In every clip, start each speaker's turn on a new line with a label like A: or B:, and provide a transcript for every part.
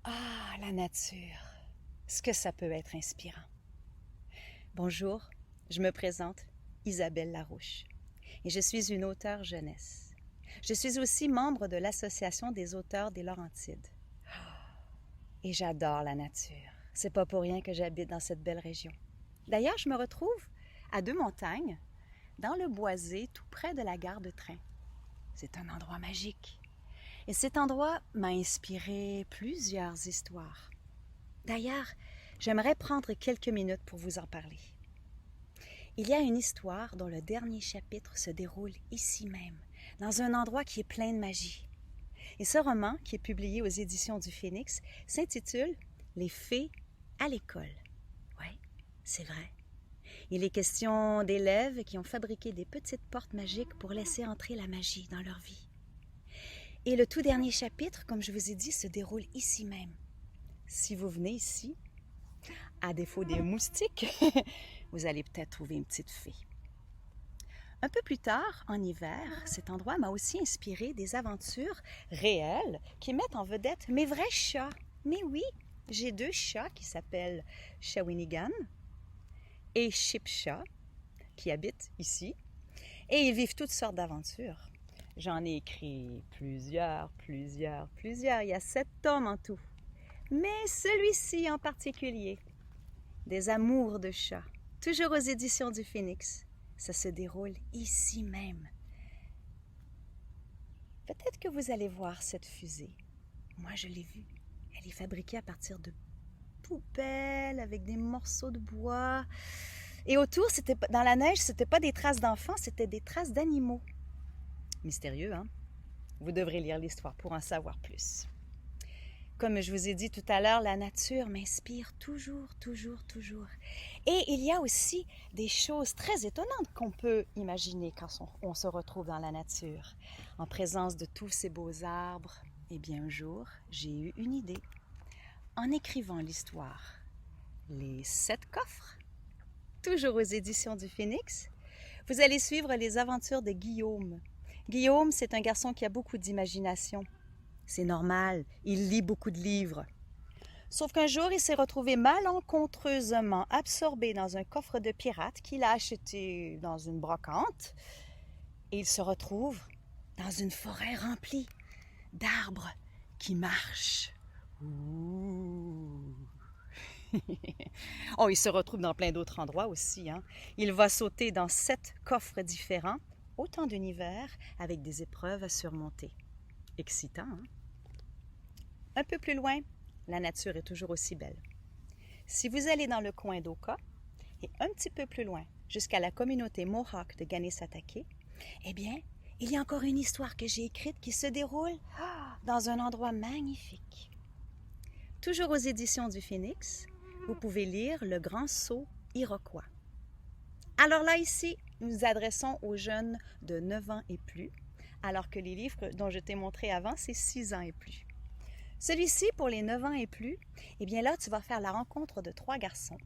A: Ah, la nature, ce que ça peut être inspirant. Bonjour, je me présente, Isabelle Larouche, et je suis une auteure jeunesse. Je suis aussi membre de l'Association des auteurs des Laurentides. Et j'adore la nature. C'est pas pour rien que j'habite dans cette belle région. D'ailleurs, je me retrouve à Deux-Montagnes, dans le Boisé, tout près de la gare de train. C'est un endroit magique. Et cet endroit m'a inspiré plusieurs histoires. D'ailleurs, j'aimerais prendre quelques minutes pour vous en parler. Il y a une histoire dont le dernier chapitre se déroule ici même, dans un endroit qui est plein de magie. Et ce roman, qui est publié aux éditions du Phénix, s'intitule Les fées à l'école. Oui, c'est vrai. Il est question d'élèves qui ont fabriqué des petites portes magiques pour laisser entrer la magie dans leur vie. Et le tout dernier chapitre, comme je vous ai dit, se déroule ici même. Si vous venez ici, à défaut des moustiques, vous allez peut-être trouver une petite fée. Un peu plus tard, en hiver, cet endroit m'a aussi inspiré des aventures réelles qui mettent en vedette mes vrais chats. Mais oui, j'ai deux chats qui s'appellent Shawinigan et Chipcha, qui habitent ici, et ils vivent toutes sortes d'aventures. J'en ai écrit plusieurs. Il y a 7 tomes en tout. Mais celui-ci en particulier, Des amours de chats, toujours aux éditions du Phénix, ça se déroule ici même. Peut-être que vous allez voir cette fusée. Moi, je l'ai vue. Elle est fabriquée à partir de poubelles avec des morceaux de bois. Et autour, dans la neige, c'était pas des traces d'enfants, c'était des traces d'animaux. Mystérieux, hein? Vous devrez lire l'histoire pour en savoir plus. Comme je vous ai dit tout à l'heure, la nature m'inspire toujours. Et il y a aussi des choses très étonnantes qu'on peut imaginer quand on se retrouve dans la nature, en présence de tous ces beaux arbres. Eh bien, un jour, j'ai eu une idée. En écrivant l'histoire, Les 7 coffres, toujours aux éditions du Phénix, vous allez suivre les aventures de Guillaume. Guillaume, c'est un garçon qui a beaucoup d'imagination. C'est normal, il lit beaucoup de livres. Sauf qu'un jour, il s'est retrouvé malencontreusement absorbé dans un coffre de pirate qu'il a acheté dans une brocante. Et il se retrouve dans une forêt remplie d'arbres qui marchent. Ouh. Oh, il se retrouve dans plein d'autres endroits aussi, hein. Il va sauter dans 7 coffres différents, autant d'univers, avec des épreuves à surmonter. Excitant, hein? Un peu plus loin, la nature est toujours aussi belle. Si vous allez dans le coin d'Oka, et un petit peu plus loin, jusqu'à la communauté Mohawk de Kanesatake, eh bien, il y a encore une histoire que j'ai écrite qui se déroule dans un endroit magnifique. Toujours aux éditions du Phénix, vous pouvez lire Le Grand Saut Iroquois. Alors là, ici, nous nous adressons aux jeunes de 9 ans et plus, alors que les livres dont je t'ai montré avant, c'est 6 ans et plus. Celui-ci, pour les 9 ans et plus, eh bien là, tu vas faire la rencontre de 3 garçons,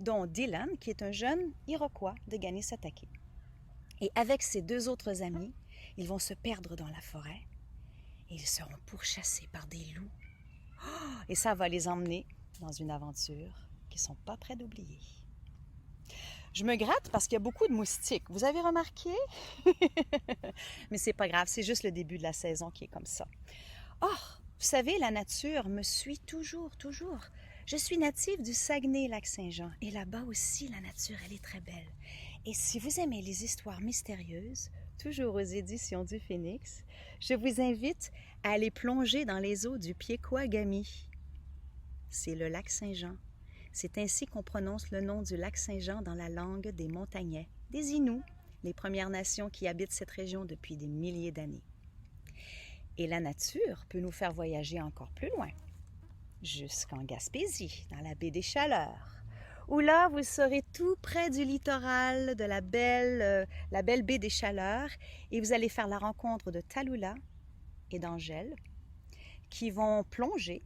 A: dont Dylan, qui est un jeune Iroquois de Kanesatake. Et avec ses 2 autres amis, ils vont se perdre dans la forêt et ils seront pourchassés par des loups. Et ça va les emmener dans une aventure qu'ils ne sont pas prêts d'oublier. Je me gratte parce qu'il y a beaucoup de moustiques. Vous avez remarqué? Mais c'est pas grave, c'est juste le début de la saison qui est comme ça. Oh, vous savez, la nature me suit toujours. Je suis native du Saguenay-Lac-Saint-Jean et là-bas aussi, la nature, elle est très belle. Et si vous aimez les histoires mystérieuses, toujours aux éditions du Phénix, je vous invite à aller plonger dans les eaux du Piekouagami. C'est le lac Saint-Jean. C'est ainsi qu'on prononce le nom du lac Saint-Jean dans la langue des Montagnais, des Inuits, les Premières Nations qui habitent cette région depuis des milliers d'années. Et la nature peut nous faire voyager encore plus loin, jusqu'en Gaspésie, dans la baie des Chaleurs, où là, vous serez tout près du littoral de la belle baie des Chaleurs, et vous allez faire la rencontre de Tallulah et d'Angèle, qui vont plonger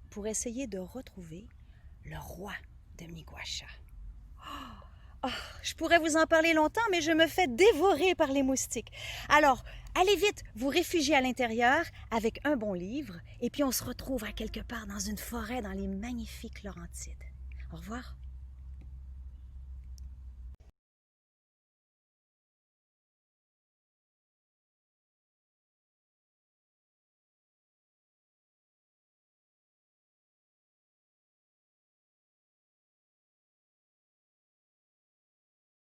A: pour essayer de retrouver le roi de Miguasha. Oh, je pourrais vous en parler longtemps, mais je me fais dévorer par les moustiques. Alors, allez vite, vous réfugiez à l'intérieur avec un bon livre, et puis on se retrouve à quelque part dans une forêt dans les magnifiques Laurentides. Au revoir.